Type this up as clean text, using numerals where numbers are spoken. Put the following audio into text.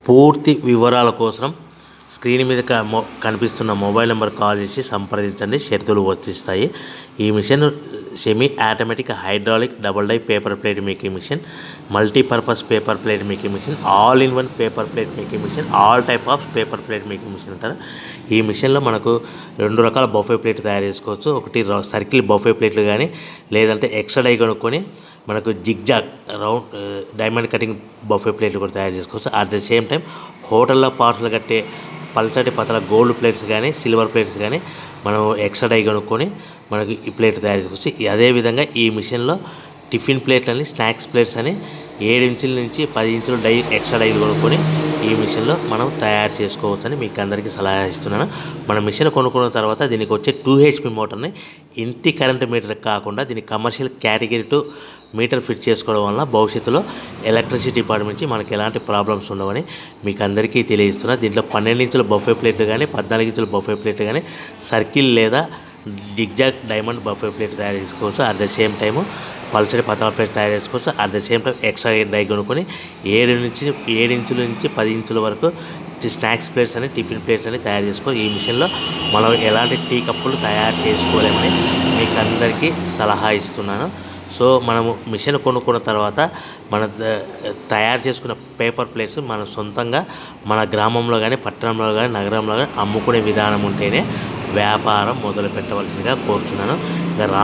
పూర్తి వివరాల కోసం స్క్రీన్ మీద కనిపిస్తున్న మొబైల్ నెంబర్ కాల్ చేసి సంప్రదించండి. షరతులు వర్తిస్తాయి. ఈ machine semi automatic hydraulic double die paper plate making machine, multipurpose paper plate making machine, all in one paper plate making machine, all type of paper plate making machine అంటారు. ఈ మిషన్లో మనకు 2 రకాల బఫే ప్లేట్ తయారు చేసుకోవచ్చు. ఒకటి circle buffet ప్లేట్లు కానీ, లేదంటే ఎక్స్ట్రా డై కొనుక్కొని మనకు zigzag round diamond cutting buffet ప్లేట్లు కూడా తయారు చేసుకోవచ్చు. అట్ ద సేమ్ టైం హోటల్లో పార్సల్ కట్టే పల్చటి పతల గోల్డ్ ప్లేట్స్ కానీ, సిల్వర్ ప్లేట్స్ కానీ మనం ఎక్స్ట్రా డై కొనుక్కొని మనకి ఈ ప్లేట్ తయారు చేసుకోవచ్చు. అదేవిధంగా ఈ మిషన్లో టిఫిన్ ప్లేట్లు అని, స్నాక్స్ ప్లేట్స్ అని 7 ఇంచుల నుంచి 10 ఇంచుల డై ఎక్స్ట్రా డైలు కొనుక్కొని ఈ మిషన్లో మనం తయారు చేసుకోవచ్చని మీకు అందరికీ సలహా ఇస్తున్నాను. మన మిషన్ కొనుక్కున్న తర్వాత దీనికి వచ్చే 2 HP మోటార్ని ఇంటి కరెంట్ మీటర్ కాకుండా దీనికి కమర్షియల్ కేటగిరీ 2 మీటర్ ఫిట్ చేసుకోవడం వల్ల భవిష్యత్తులో ఎలక్ట్రిసిటీ డిపార్ట్మెంట్ నుంచి మనకి ఎలాంటి ప్రాబ్లమ్స్ ఉండవని మీకు అందరికీ తెలియజేస్తున్నా. దీంట్లో 12 ఇంచుల బఫే ప్లేట్లు కానీ, 14 ఇంచుల బఫే ప్లేట్లు కానీ, సర్కిల్ లేదా జిగ్జాగ్ డైమండ్ బఫే ప్లేట్ తయారు చేసుకోవచ్చు. అట్ ద సేమ్ టైము పల్చడి పతల ప్లేట్ తయారు చేసుకోవచ్చు. At the same time extra die కొనుక్కొని 7 ఇంచుల నుంచి 10 ఇంచుల వరకు స్నాక్స్ ప్లేట్స్ అని, టిఫిన్ ప్లేట్స్ అని తయారు చేసుకోవచ్చు. ఈ మిషన్లో మనం ఎలాంటి టీ కప్పులు తయారు చేసుకోలేమని మీకు అందరికీ సలహా ఇస్తున్నాను. సో మనము మిషన్ కొనుక్కున్న తర్వాత మన తయారు చేసుకున్న పేపర్ ప్లేట్స్ మన సొంతంగా మన గ్రామంలో కానీ, పట్టణంలో కానీ, నగరంలో కానీ అమ్ముకునే విధానం ఉంటేనే వ్యాపారం మొదలు పెట్టవలసిందిగా కోరుచున్నాను.